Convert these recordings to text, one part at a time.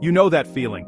You know that feeling.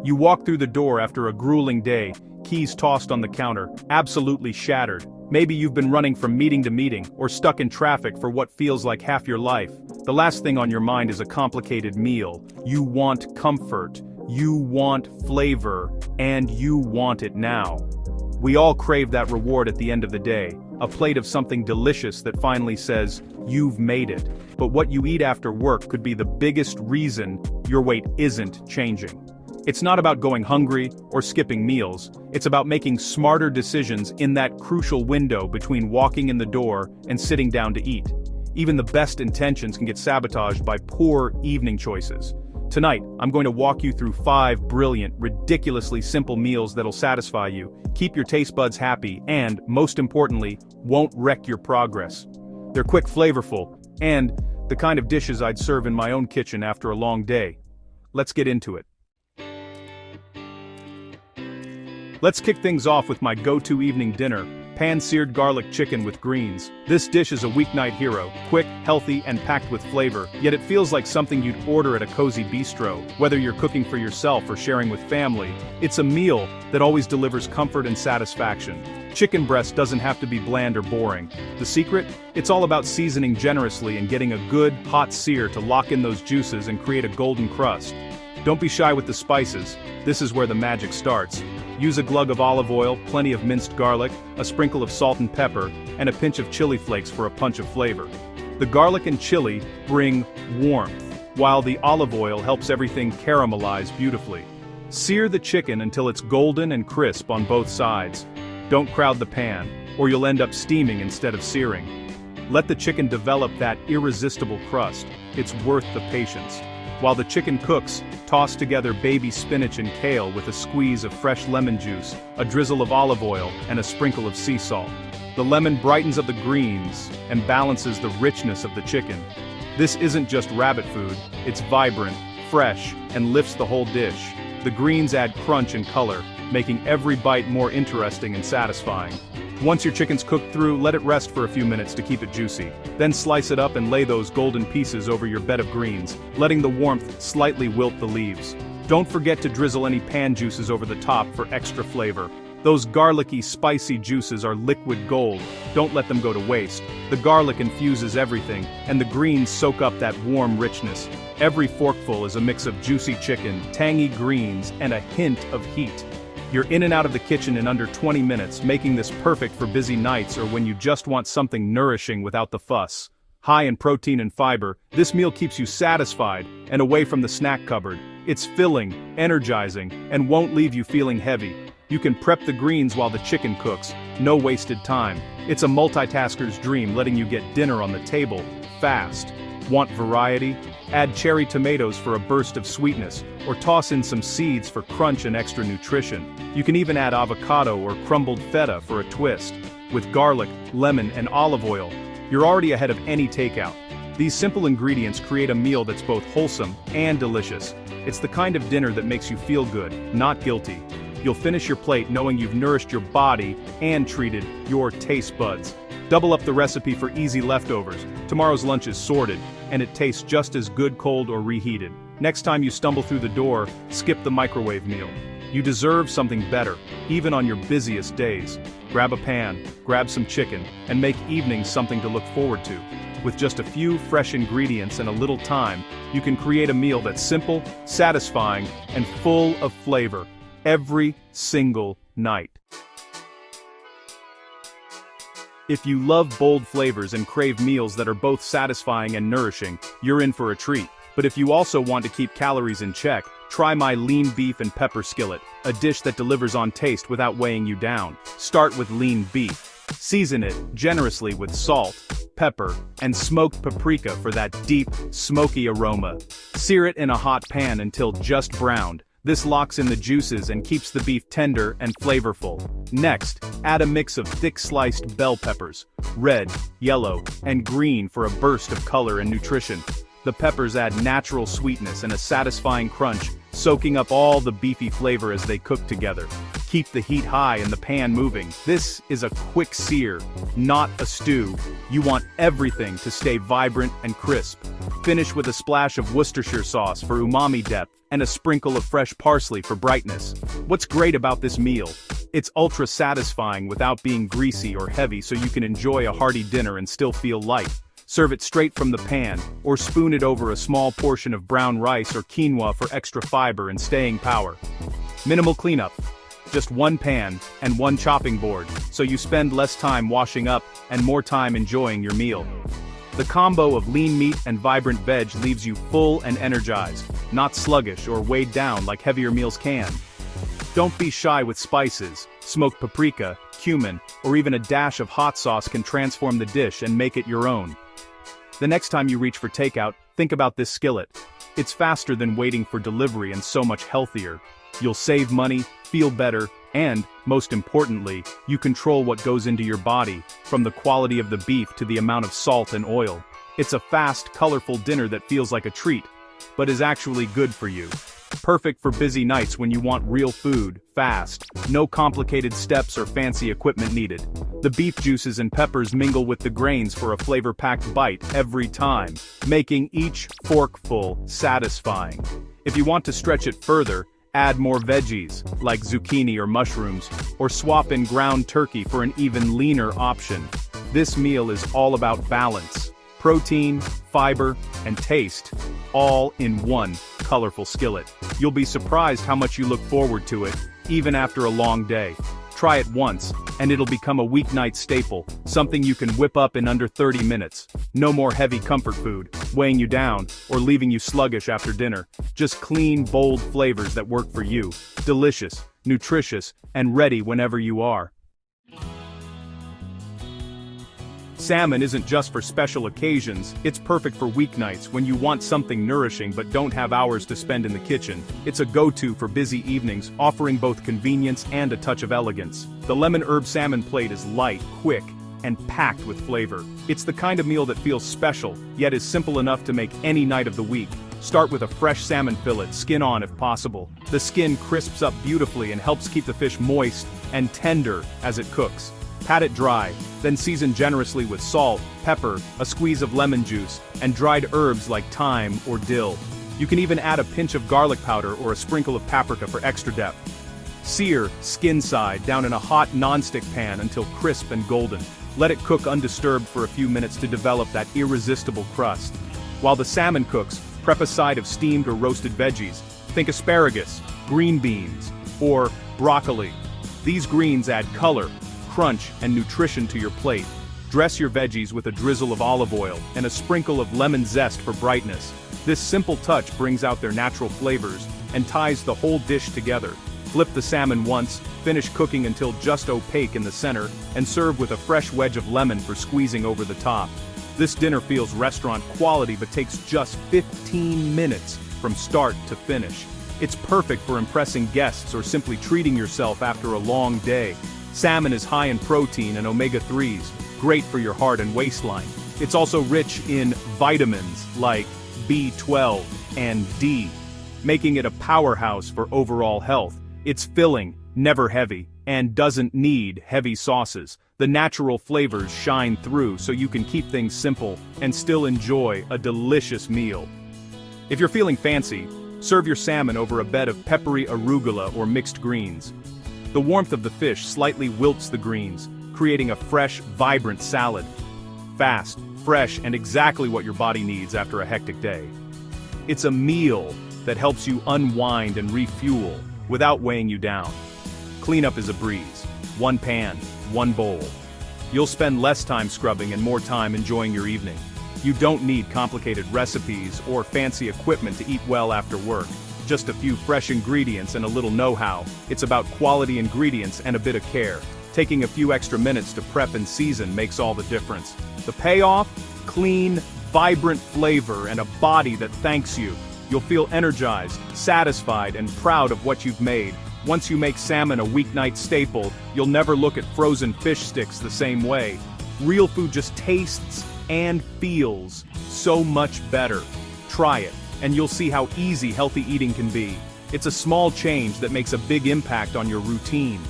You walk through the door after a grueling day, keys tossed on the counter, absolutely shattered. Maybe you've been running from meeting to meeting, or stuck in traffic for what feels like half your life. The last thing on your mind is a complicated meal. You want comfort, you want flavor, and you want it now. We all crave that reward at the end of the day, a plate of something delicious that finally says, you've made it. But what you eat after work could be the biggest reason your weight isn't changing. It's not about going hungry or skipping meals, it's about making smarter decisions in that crucial window between walking in the door and sitting down to eat. Even the best intentions can get sabotaged by poor evening choices. Tonight, I'm going to walk you through 5 brilliant, ridiculously simple meals that'll satisfy you, keep your taste buds happy, and, most importantly, won't wreck your progress. They're quick, flavorful, and the kind of dishes I'd serve in my own kitchen after a long day. Let's get into it. Let's kick things off with my go-to evening dinner, pan-seared garlic chicken with greens. This dish is a weeknight hero, quick, healthy, and packed with flavor, yet it feels like something you'd order at a cozy bistro. Whether you're cooking for yourself or sharing with family, it's a meal that always delivers comfort and satisfaction. Chicken breast doesn't have to be bland or boring. The secret? It's all about seasoning generously and getting a good, hot sear to lock in those juices and create a golden crust. Don't be shy with the spices, this is where the magic starts. Use a glug of olive oil, plenty of minced garlic, a sprinkle of salt and pepper, and a pinch of chili flakes for a punch of flavor. The garlic and chili bring warmth, while the olive oil helps everything caramelize beautifully. Sear the chicken until it's golden and crisp on both sides. Don't crowd the pan, or you'll end up steaming instead of searing. Let the chicken develop that irresistible crust, it's worth the patience. While the chicken cooks, toss together baby spinach and kale with a squeeze of fresh lemon juice, a drizzle of olive oil, and a sprinkle of sea salt. The lemon brightens up the greens and balances the richness of the chicken. This isn't just rabbit food, it's vibrant, fresh, and lifts the whole dish. The greens add crunch and color, making every bite more interesting and satisfying. Once your chicken's cooked through, let it rest for a few minutes to keep it juicy. Then slice it up and lay those golden pieces over your bed of greens, letting the warmth slightly wilt the leaves. Don't forget to drizzle any pan juices over the top for extra flavor. Those garlicky, spicy juices are liquid gold. Don't let them go to waste. The garlic infuses everything, and the greens soak up that warm richness. Every forkful is a mix of juicy chicken, tangy greens, and a hint of heat. You're in and out of the kitchen in under 20 minutes, making this perfect for busy nights or when you just want something nourishing without the fuss. High in protein and fiber, this meal keeps you satisfied and away from the snack cupboard. It's filling, energizing, and won't leave you feeling heavy. You can prep the greens while the chicken cooks, no wasted time. It's a multitasker's dream, letting you get dinner on the table, fast. Want variety? Add cherry tomatoes for a burst of sweetness, or toss in some seeds for crunch and extra nutrition. You can even add avocado or crumbled feta for a twist. With garlic, lemon, and olive oil, you're already ahead of any takeout. These simple ingredients create a meal that's both wholesome and delicious. It's the kind of dinner that makes you feel good, not guilty. You'll finish your plate knowing you've nourished your body and treated your taste buds. Double up the recipe for easy leftovers. Tomorrow's lunch is sorted, and it tastes just as good cold or reheated. Next time you stumble through the door, skip the microwave meal. You deserve something better, even on your busiest days. Grab a pan, grab some chicken, and make evenings something to look forward to. With just a few fresh ingredients and a little time, you can create a meal that's simple, satisfying, and full of flavor every single night. If you love bold flavors and crave meals that are both satisfying and nourishing, you're in for a treat. But if you also want to keep calories in check, try my lean beef and pepper skillet, a dish that delivers on taste without weighing you down. Start with lean beef. Season it generously with salt, pepper, and smoked paprika for that deep, smoky aroma. Sear it in a hot pan until just browned. This locks in the juices and keeps the beef tender and flavorful. Next, add a mix of thick sliced bell peppers, red, yellow, and green for a burst of color and nutrition. The peppers add natural sweetness and a satisfying crunch, soaking up all the beefy flavor as they cook together. Keep the heat high and the pan moving. This is a quick sear, not a stew. You want everything to stay vibrant and crisp. Finish with a splash of Worcestershire sauce for umami depth and a sprinkle of fresh parsley for brightness. What's great about this meal? It's ultra satisfying without being greasy or heavy, so you can enjoy a hearty dinner and still feel light. Serve it straight from the pan, or spoon it over a small portion of brown rice or quinoa for extra fiber and staying power. Minimal cleanup. Just one pan and one chopping board, so you spend less time washing up and more time enjoying your meal. The combo of lean meat and vibrant veg leaves you full and energized, not sluggish or weighed down like heavier meals can. Don't be shy with spices. Smoked paprika, cumin, or even a dash of hot sauce can transform the dish and make it your own. The next time you reach for takeout, think about this skillet. It's faster than waiting for delivery and so much healthier. You'll save money, feel better, and, most importantly, you control what goes into your body, from the quality of the beef to the amount of salt and oil. It's a fast, colorful dinner that feels like a treat, but is actually good for you. Perfect for busy nights when you want real food, fast, no complicated steps or fancy equipment needed. The beef juices and peppers mingle with the grains for a flavor-packed bite every time, making each forkful satisfying. If you want to stretch it further, add more veggies, like zucchini or mushrooms, or swap in ground turkey for an even leaner option. This meal is all about balance. Protein, fiber, and taste, all in one colorful skillet. You'll be surprised how much you look forward to it, even after a long day. Try it once, and it'll become a weeknight staple, something you can whip up in under 30 minutes. No more heavy comfort food, weighing you down, or leaving you sluggish after dinner. Just clean, bold flavors that work for you. Delicious, nutritious, and ready whenever you are. Salmon isn't just for special occasions, it's perfect for weeknights when you want something nourishing but don't have hours to spend in the kitchen. It's a go-to for busy evenings, offering both convenience and a touch of elegance. The lemon herb salmon plate is light, quick, and packed with flavor. It's the kind of meal that feels special, yet is simple enough to make any night of the week. Start with a fresh salmon fillet, skin on if possible. The skin crisps up beautifully and helps keep the fish moist and tender as it cooks. Pat it dry, then season generously with salt, pepper, a squeeze of lemon juice, and dried herbs like thyme or dill. You can even add a pinch of garlic powder or a sprinkle of paprika for extra depth. Sear, skin side, down in a hot non-stick pan until crisp and golden. Let it cook undisturbed for a few minutes to develop that irresistible crust. While the salmon cooks, prep a side of steamed or roasted veggies. Think asparagus, green beans, or broccoli. These greens add color, crunch, and nutrition to your plate. Dress your veggies with a drizzle of olive oil and a sprinkle of lemon zest for brightness. This simple touch brings out their natural flavors and ties the whole dish together. Flip the salmon once, finish cooking until just opaque in the center, and serve with a fresh wedge of lemon for squeezing over the top. This dinner feels restaurant quality but takes just 15 minutes from start to finish. It's perfect for impressing guests or simply treating yourself after a long day. Salmon is high in protein and omega-3s, great for your heart and waistline. It's also rich in vitamins like B12 and D, making it a powerhouse for overall health. It's filling, never heavy, and doesn't need heavy sauces. The natural flavors shine through so you can keep things simple and still enjoy a delicious meal. If you're feeling fancy, serve your salmon over a bed of peppery arugula or mixed greens. The warmth of the fish slightly wilts the greens, creating a fresh, vibrant salad. Fast, fresh, and exactly what your body needs after a hectic day. It's a meal that helps you unwind and refuel without weighing you down. Cleanup is a breeze. One pan, one bowl. You'll spend less time scrubbing and more time enjoying your evening. You don't need complicated recipes or fancy equipment to eat well after work. Just a few fresh ingredients and a little know-how. It's about quality ingredients and a bit of care. Taking a few extra minutes to prep and season makes all the difference. The payoff? Clean, vibrant flavor and a body that thanks you. You'll feel energized, satisfied, and proud of what you've made. Once you make salmon a weeknight staple, you'll never look at frozen fish sticks the same way. Real food just tastes and feels so much better. Try it, and you'll see how easy healthy eating can be. It's a small change that makes a big impact on your routine.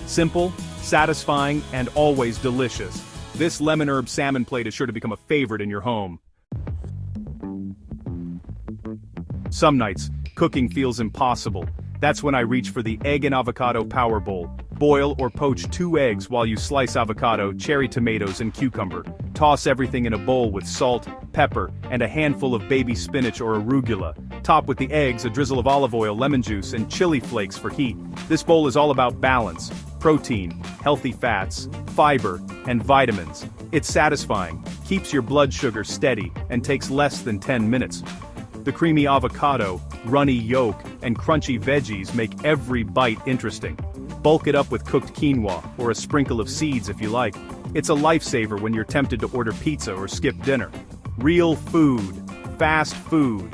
Simple, satisfying, and always delicious. This lemon herb salmon plate is sure to become a favorite in your home. Some nights, cooking feels impossible. That's when I reach for the egg and avocado power bowl. Boil or poach 2 eggs while you slice avocado, cherry tomatoes, and cucumber. Toss everything in a bowl with salt, pepper, and a handful of baby spinach or arugula. Top with the eggs, a drizzle of olive oil, lemon juice, and chili flakes for heat. This bowl is all about balance: protein, healthy fats, fiber, and vitamins. It's satisfying, keeps your blood sugar steady, and takes less than 10 minutes. The creamy avocado, runny yolk, and crunchy veggies make every bite interesting. Bulk it up with cooked quinoa, or a sprinkle of seeds if you like. It's a lifesaver when you're tempted to order pizza or skip dinner. Real food, fast food,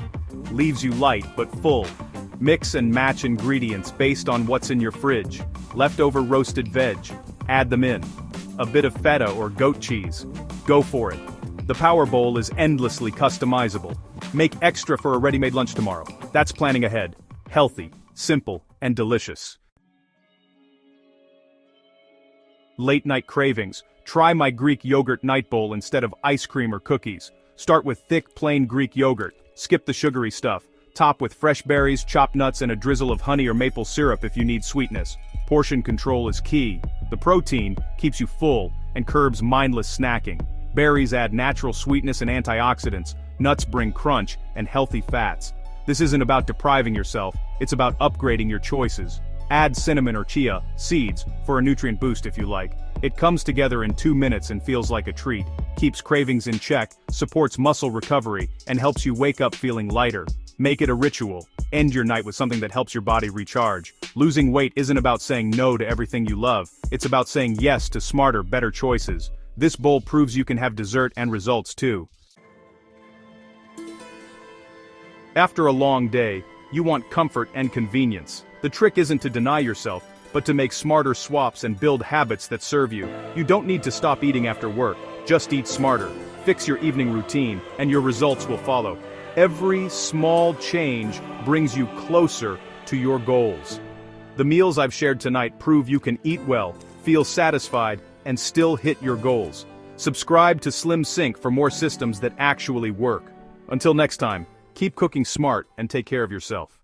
leaves you light but full. Mix and match ingredients based on what's in your fridge. Leftover roasted veg, add them in. A bit of feta or goat cheese, go for it. The Power Bowl is endlessly customizable. Make extra for a ready-made lunch tomorrow. That's planning ahead. Healthy, simple, and delicious. Late night cravings. Try my Greek yogurt night bowl instead of ice cream or cookies. Start with thick, plain Greek yogurt. Skip the sugary stuff. Top with fresh berries, chopped nuts, and a drizzle of honey or maple syrup if you need sweetness. Portion control is key. The protein keeps you full and curbs mindless snacking. Berries add natural sweetness and antioxidants. Nuts bring crunch and healthy fats. This isn't about depriving yourself, it's about upgrading your choices. Add cinnamon or chia seeds for a nutrient boost if you like. It comes together in 2 minutes and feels like a treat. Keeps cravings in check, supports muscle recovery, and helps you wake up feeling lighter. Make it a ritual. End your night with something that helps your body recharge. Losing weight isn't about saying no to everything you love, it's about saying yes to smarter, better choices. This bowl proves you can have dessert and results too. After a long day, you want comfort and convenience. The trick isn't to deny yourself, but to make smarter swaps and build habits that serve you. You don't need to stop eating after work, just eat smarter. Fix your evening routine, and your results will follow. Every small change brings you closer to your goals. The meals I've shared tonight prove you can eat well, feel satisfied, and still hit your goals. Subscribe to SlimSync for more systems that actually work. Until next time, keep cooking smart and take care of yourself.